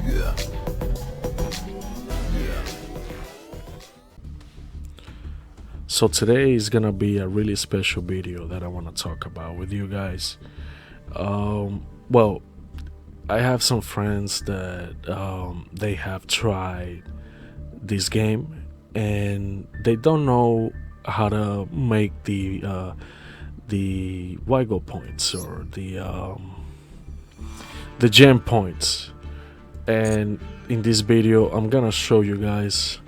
Yeah. Yeah. So today is gonna be a really special video that I want to talk about with you guys. Well, I have some friends that they have tried this game and they don't know how to make the YGO points or the gem points. And in this video, I'm gonna show you guys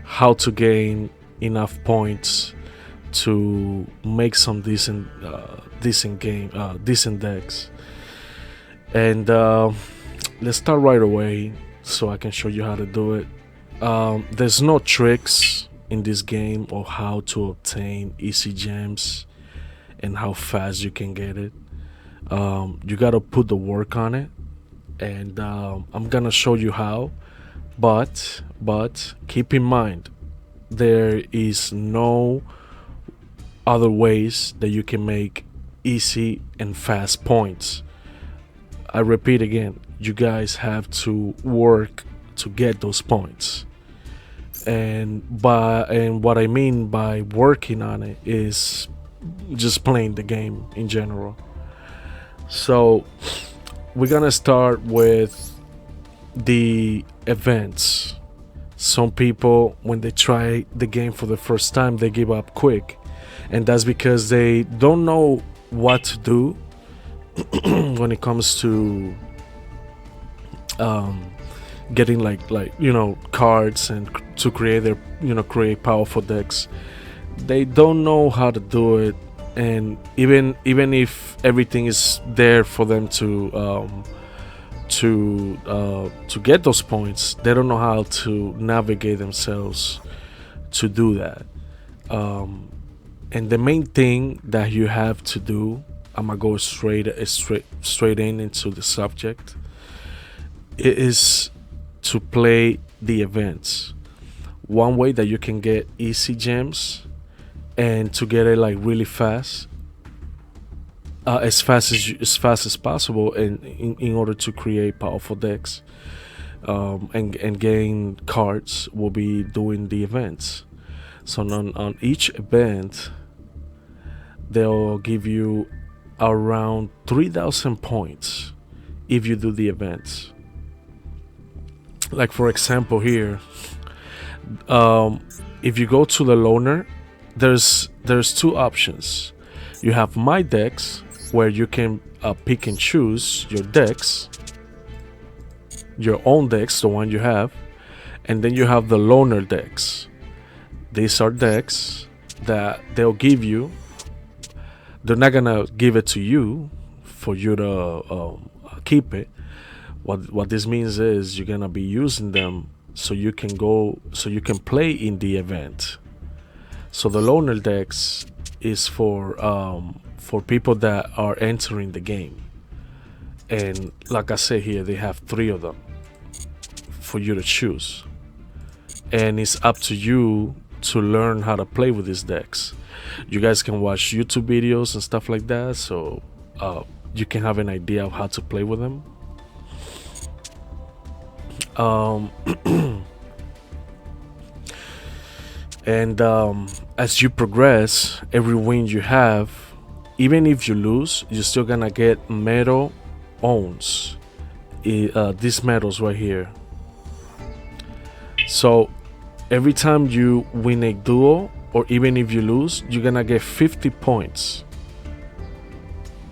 how to gain enough points to make some decent decks. And let's start right away so I can show you how to do it. There's no tricks in this game or how to obtain easy gems and how fast you can get it. You gotta put the work on it, and I'm gonna show you how. But keep in mind, there is no other ways that you can make easy and fast points. I repeat again, you guys have to work to get those points. And what I mean by working on it is just playing the game in general. So we're gonna start with the events. Some people, when they try the game for the first time, they give up quick, and that's because they don't know what to do when it comes to getting like cards and to create their create powerful decks. They don't know how to do it, and even if everything is there for them to get those points, they don't know how to navigate themselves to do that. And the main thing that you have to do, I'm gonna go straight into the subject, is to play the events. One way that you can get easy gems and to get it like really fast, as fast as possible, and in order to create powerful decks and gain cards, will be doing the events. So on each event, they'll give you around 3,000 points if you do the events. Like for example here, if you go to the loaner, there's two options. You have my decks, where you can pick and choose your decks, your own decks, the one you have, and then you have the loaner decks. These are decks that they'll give you. They're not gonna give it to you for you to keep it. What this means is you're gonna be using them so you can play in the event. So the loaner decks is for people that are entering the game, and like I said here, they have 3 of them for you to choose, and it's up to you to learn how to play with these decks. You guys can watch YouTube videos and stuff like that, so you can have an idea of how to play with them. And as you progress, every win you have, even if you lose, you're still gonna get medal owns. These medals right here. So every time you win a duel, or even if you lose, you're gonna get 50 points.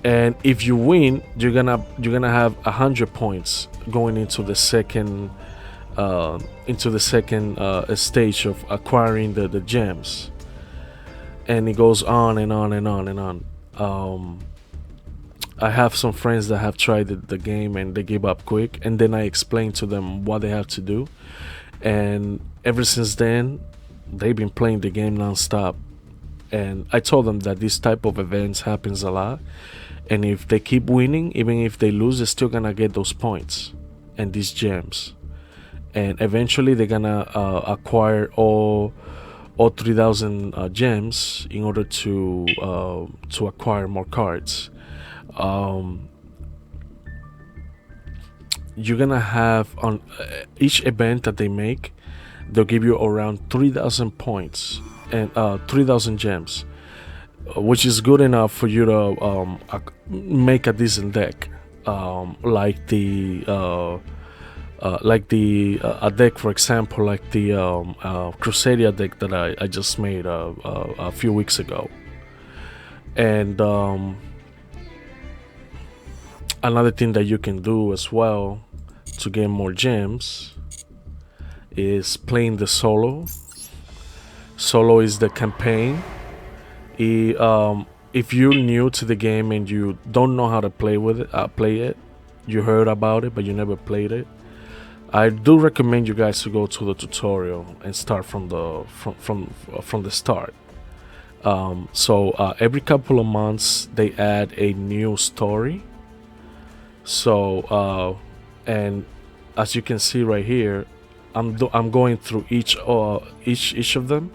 And if you win, you're gonna have 100 points going into the second stage of acquiring the gems. And it goes on and on and on and on. I have some friends that have tried the game and they give up quick, and then I explain to them what they have to do, and ever since then they've been playing the game non-stop. And I told them that this type of events happens a lot, and if they keep winning, even if they lose, they're still gonna get those points and these gems, and eventually they're gonna acquire all 3,000 gems in order to acquire more cards. you're gonna have on each event that they make, they'll give you around 3,000 points and 3,000 gems, which is good enough for you to make a decent deck, like the a deck, for example, like the Crusadia deck that I just made a few weeks ago. And another thing that you can do as well to get more gems is playing the solo. Solo is the campaign. If you're new to the game and you don't know how to play it, you heard about it but you never played it, I do recommend you guys to go to the tutorial and start from the start. So every couple of months they add a new story. So and as you can see right here, I'm going through each of them.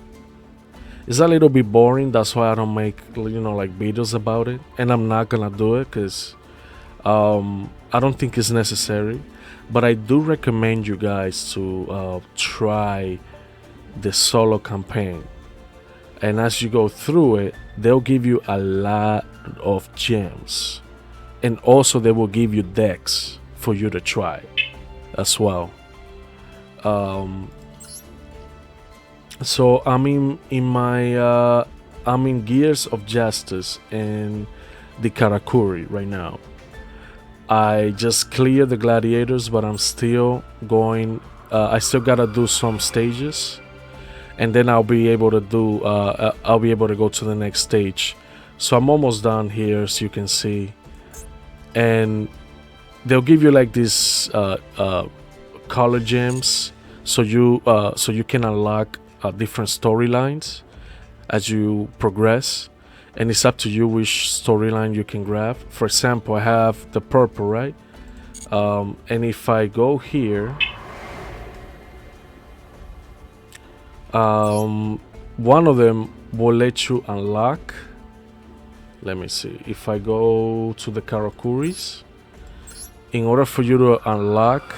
It's a little bit boring, that's why I don't make like videos about it, and I'm not gonna do it because I don't think it's necessary. But I do recommend you guys to try the solo campaign, and as you go through it, they'll give you a lot of gems, and also they will give you decks for you to try as well. So I'm in Gears of Justice and the Karakuri right now. I just cleared the gladiators, but I'm still going. I still gotta do some stages, and then I'll be able to do. I'll be able to go to the next stage. So I'm almost done here, as you can see. And they'll give you like these color gems, so you can unlock different storylines as you progress. And it's up to you which storyline you can grab. For example, I have the purple, right? And if I go here, one of them will let you unlock. Let me see. If I go to the Karakuris, in order for you to unlock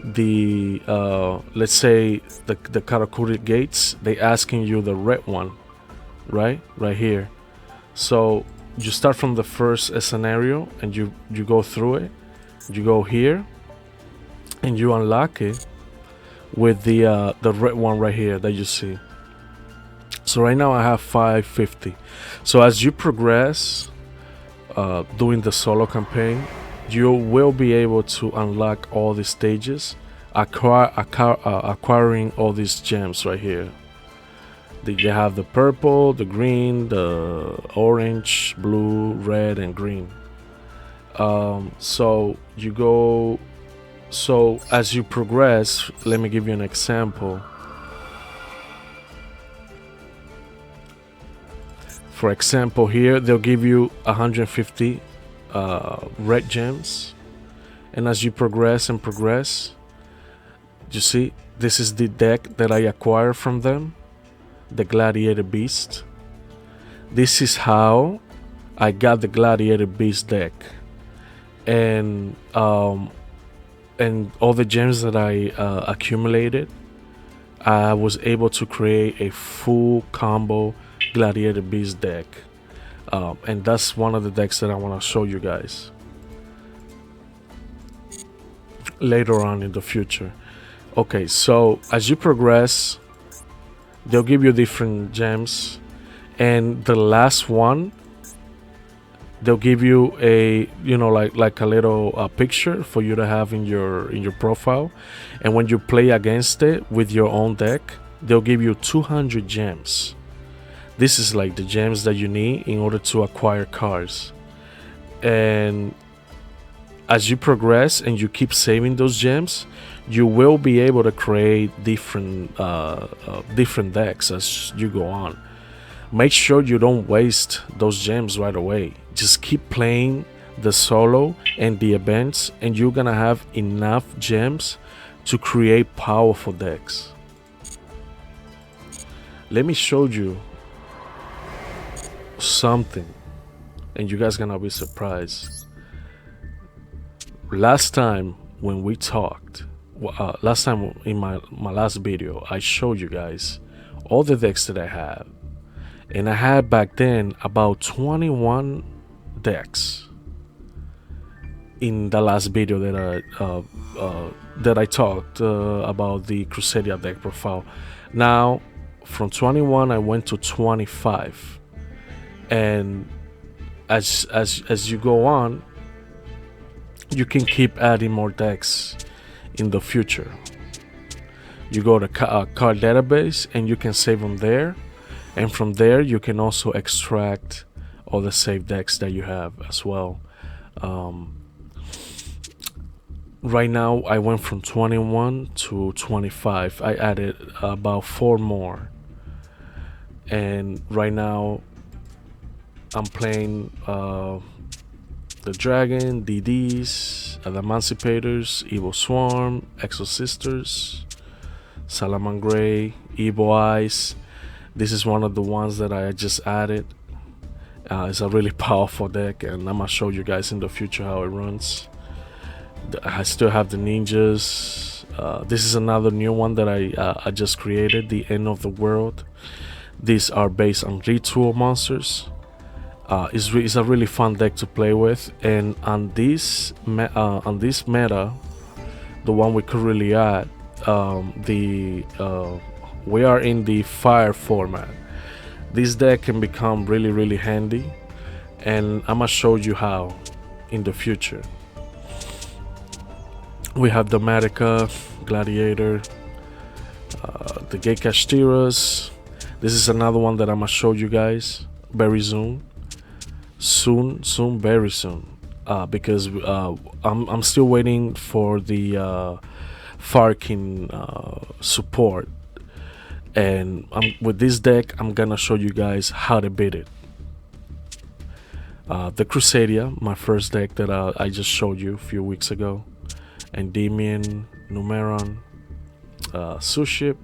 the let's say the Karakuri gates, they asking you the red one, right here. So you start from the first scenario and you go through it. You go here and you unlock it with the red one right here that you see. So right now I have 550. So as you progress doing the solo campaign, you will be able to unlock all the stages, acquiring all these gems right here. You have the purple, the green, the orange, blue, red, and green. So you go. So as you progress, let me give you an example. For example, here they'll give you 150 red gems, and as you progress and progress, you see this is the deck that I acquired from them, the Gladiator Beast. This is how I got the Gladiator Beast deck, and all the gems that I accumulated, I was able to create a full combo Gladiator Beast deck. And that's one of the decks that I want to show you guys later on in the future. Okay, so as you progress, they'll give you different gems, and the last one, they'll give you a like a little picture for you to have in your profile. And when you play against it with your own deck, they'll give you 200 gems. This is like the gems that you need in order to acquire cards. And as you progress and you keep saving those gems, you will be able to create different decks as you go on. Make sure you don't waste those gems right away. Just keep playing the solo and the events, and you're gonna have enough gems to create powerful decks. Let me show you something, and you guys gonna be surprised. Last time when we talked, last time in my last video, I showed you guys all the decks that I have, and I had back then about 21 decks in the last video that I talked about the Crusadia deck profile. Now, from 21, I went to 25, and as you go on, you can keep adding more decks in the future. You go to card database and you can save them there, and from there you can also extract all the saved decks that you have as well. Right now I went from 21 to 25. I added about 4 more, and right now I'm playing the Dragon, DDs, the Emancipators, Evil Swarm, Exosisters, Salamangreat, Evil Eyes. This is one of the ones that I just added. It's a really powerful deck, and I'm gonna show you guys in the future how it runs. I still have the ninjas. This is another new one that I just created, the End of the World. These are based on ritual monsters. It's a really fun deck to play with, and on this meta, the one we currently at, we are in the fire format. This deck can become really handy, and I'm gonna show you how in the future. We have the Matica, Gladiator, the Geikastiras. This is another one that I'm gonna show you guys very soon. Very soon, because I'm still waiting for the Farking support, and with this deck I'm gonna show you guys how to beat it. The Crusadia, my first deck that I just showed you a few weeks ago, Endymion, Numeron, Suship,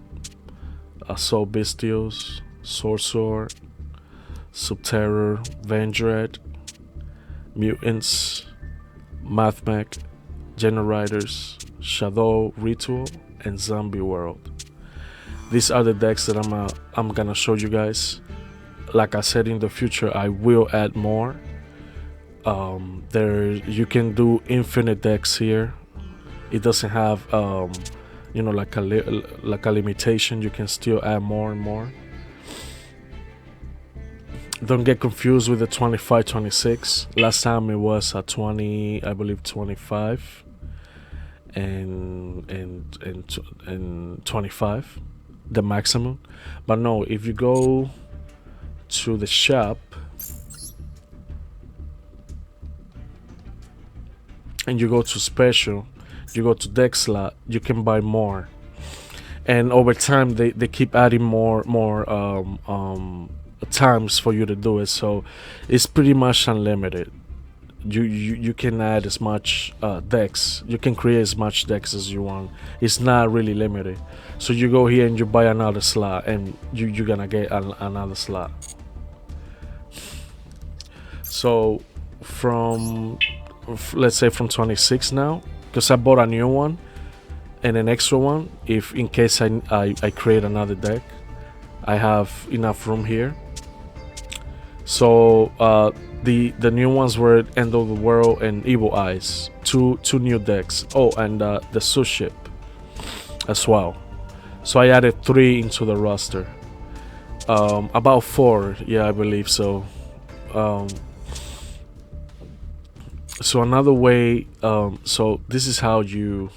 Assault Bestials, Sorcerer, Subterror, Vandred, Mutants, Mathmech, Generators, Shadow Ritual, and Zombie World. These are the decks that I'm gonna show you guys. Like I said, in the future I will add more. You can do infinite decks here. It doesn't have like a limitation. You can still add more and more. Don't get confused with the 25, 26. Last time it was a 20, I believe 25 and 25, the maximum. But no, if you go to the shop and you go to special, you go to deck slot, you can buy more. And over time they keep adding more times for you to do it, so it's pretty much unlimited. You can add as much decks, you can create as much decks as you want. It's not really limited. So you go here and you buy another slot, and you're gonna get another slot. So let's say from 26 now, because I bought a new one and an extra one, if in case I create another deck, I have enough room here. So the new ones were End of the World and Evil Eyes, two new decks. Oh, and the Suship as well. So I added 3 into the roster. About 4, yeah, I believe so. So another way, so this is how you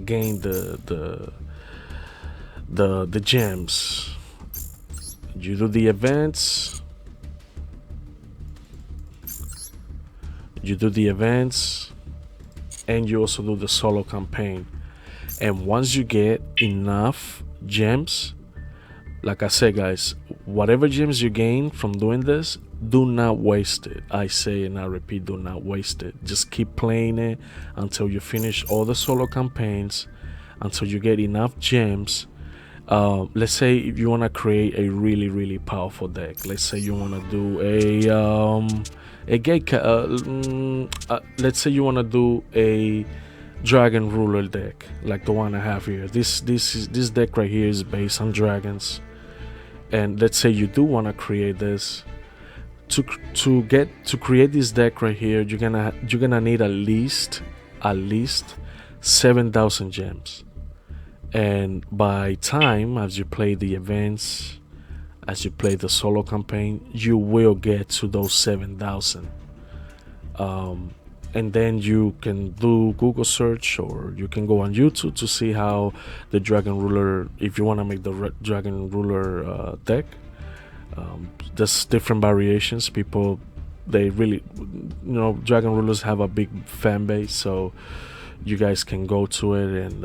gain the gems. You do the events. And you also do the solo campaign. And once you get enough gems, like I said, guys, whatever gems you gain from doing this, do not waste it. I say and I repeat, do not waste it. Just keep playing it until you finish all the solo campaigns, until you get enough gems. Let's say if you want to create a really powerful deck, let's say you want to do A gate. Let's say you want to do a dragon ruler deck like the one I have here. This deck right here is based on dragons, and let's say you do want to create this. To create this deck right here, you're gonna need at least 7,000 gems. And by time, as you play the events, as you play the solo campaign, you will get to those 7,000. And then you can do Google search, or you can go on YouTube to see how the Dragon Ruler, if you want to make the Dragon Ruler deck. There's different variations. People, they really, Dragon Rulers have a big fan base, so you guys can go to it and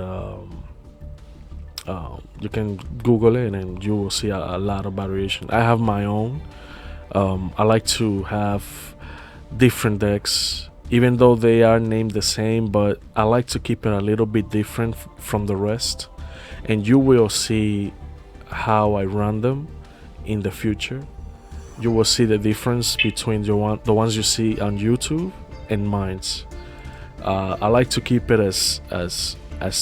you can Google it and you will see a lot of variation. I have my own. I like to have different decks, even though they are named the same, but I like to keep it a little bit different from the rest, and you will see how I run them in the future. You will see the difference between the ones you see on YouTube and mine's. I like to keep it as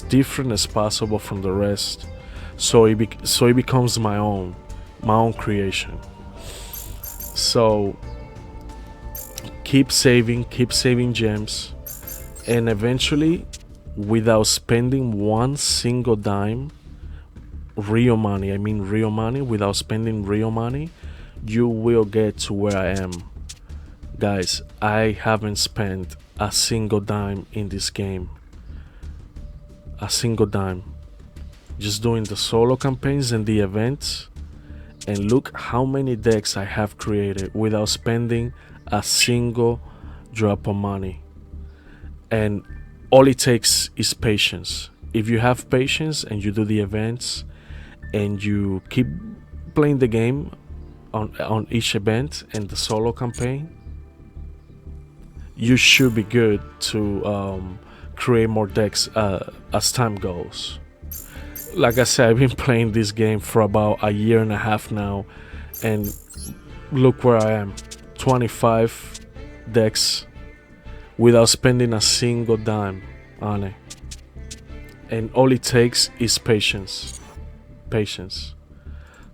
different as possible from the rest, so it becomes my own creation. So keep saving gems, and eventually, without spending one single dime, real money, without spending real money, you will get to where I am. Guys, I haven't spent a single dime in this game. A single dime. Just doing the solo campaigns and the events. And look how many decks I have created without spending a single drop of money. And all it takes is patience. If you have patience and you do the events and you keep playing the game on each event and the solo campaign, you should be good to create more decks as time goes. Like I said, I've been playing this game for about a year and a half now, and look where I am. 25 decks without spending a single dime on it. And all it takes is patience.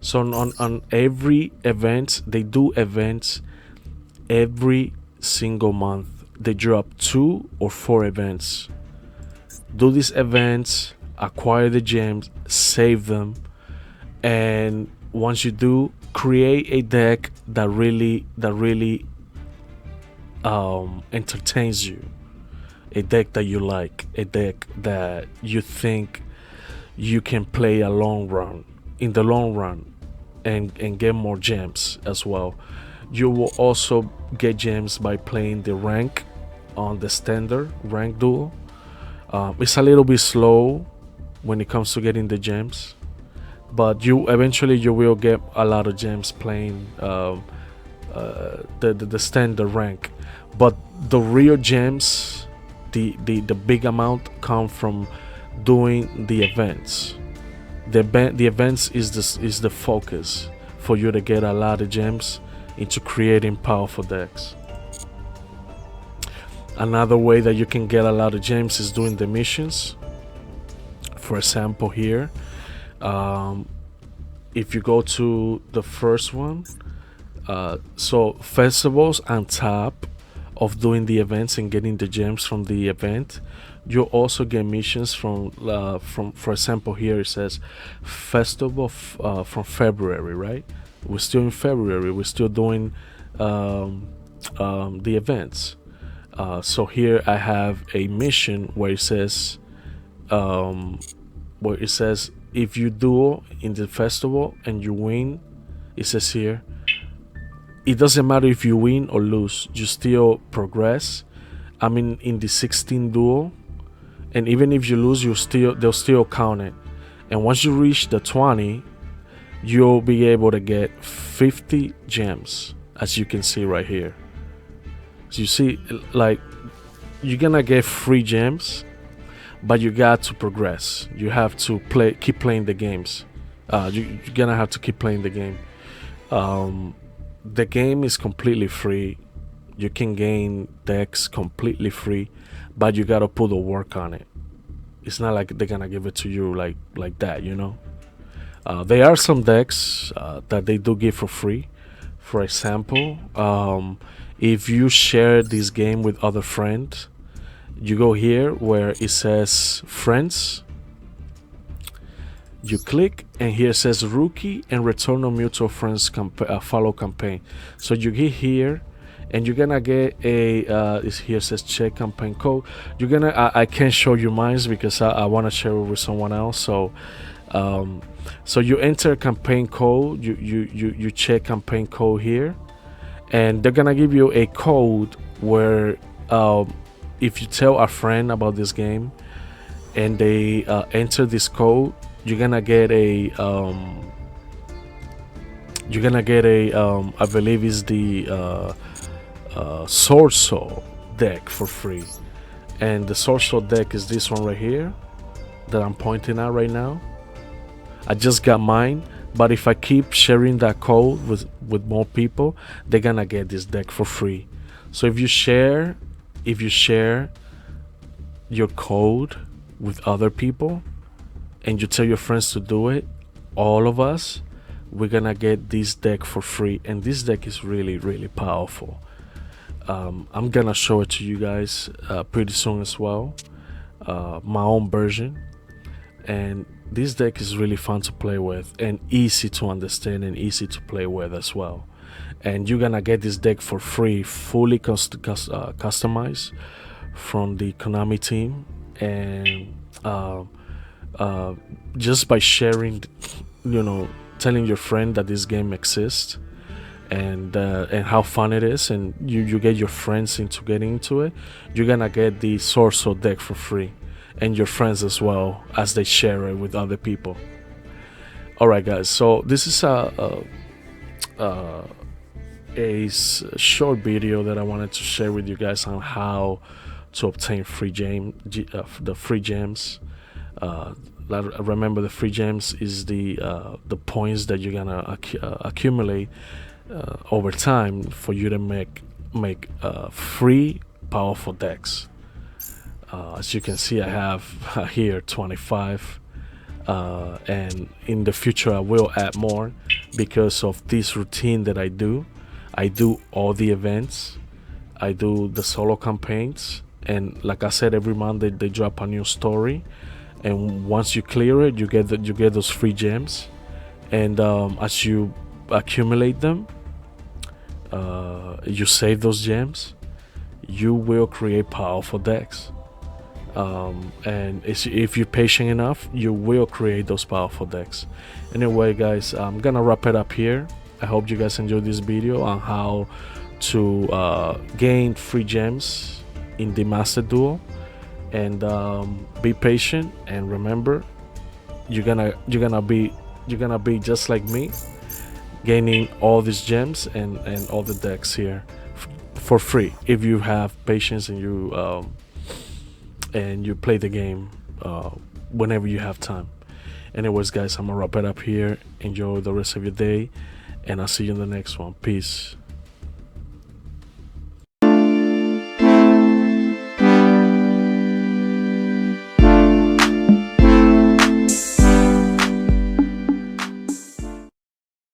So on every event, they do events every single month. They drop 2 or 4 events. Do these events, acquire the gems, save them, and once you do, create a deck that really entertains you. A deck that you like, a deck that you think you can play in the long run, and get more gems as well. You will also get gems by playing the rank on the standard rank duel. It's a little bit slow when it comes to getting the gems, but you eventually will get a lot of gems playing the standard rank. But the real gems, the big amount, come from doing the events. The events is the focus for you to get a lot of gems into creating powerful decks. Another way that you can get a lot of gems is doing the missions. For example, here, if you go to the first one, so festivals, on top of doing the events and getting the gems from the event, you also get missions from for example, here it says festival from February, right? We're still in February, we're still doing the events. So here I have a mission where it says if you duel in the festival and you win, it says here, it doesn't matter if you win or lose, you still progress. I mean, in the 16 duel, and even if you lose, they'll still count it. And once you reach the 20, you'll be able to get 50 gems, as you can see right here. So you see, like, you're gonna get free gems, but you got to progress. You have to keep playing the games. You're gonna have to keep playing the game. The game is completely free. you can gain decks completely free, but you gotta put the work on it. It's not like they're gonna give it to you like that, you know. There are some decks that they do give for free. For example, if you share this game with other friends, you go here where it says friends. You click, and here it says rookie and return on mutual friends follow campaign. So you get here, and you're gonna get a here says check campaign code. You're gonna I can't show you mine because I want to share it with someone else. So so you enter campaign code, you check campaign code here, and they're gonna give you a code where if you tell a friend about this game and they enter this code, you're gonna get a I believe is the Sorcerer deck for free. And the Sorcerer deck is this one right here that I'm pointing at right now. I just got mine, but if I keep sharing that code with more people, they're gonna get this deck for free. So if you share your code with other people and you tell your friends to do it, all of us, we're gonna get this deck for free. And this deck is really, really powerful. I'm gonna show it to you guys pretty soon as well, my own version. And this deck is really fun to play with and easy to understand and easy to play with as well. And you're gonna get this deck for free, fully customized from the Konami team. And just by sharing, you know, telling your friend that this game exists and how fun it is, and you get your friends into getting into it, you're gonna get the Sorcerer deck for free, and your friends as well as they share it with other people. All right, guys. So this is a short video that I wanted to share with you guys on how to obtain the free gems. Remember, the free gems is the points that you're gonna accumulate over time for you to make free powerful decks. As you can see, I have here 25, and in the future I will add more because of this routine that I do. I do all the events, I do the solo campaigns, and like I said, every month they drop a new story, and once you clear it, you get those free gems. And as you accumulate them, you save those gems, you will create powerful decks. And if you're patient enough, you will create those powerful decks. Anyway, guys, I'm gonna wrap it up here. I hope you guys enjoyed this video on how to gain free gems in the Master Duel. And be patient, and remember, you're gonna be just like me, gaining all these gems and all the decks here for free if you have patience and you play the game whenever you have time. Anyways, guys, I'm gonna wrap it up here. Enjoy the rest of your day, and I'll see you in the next one. Peace.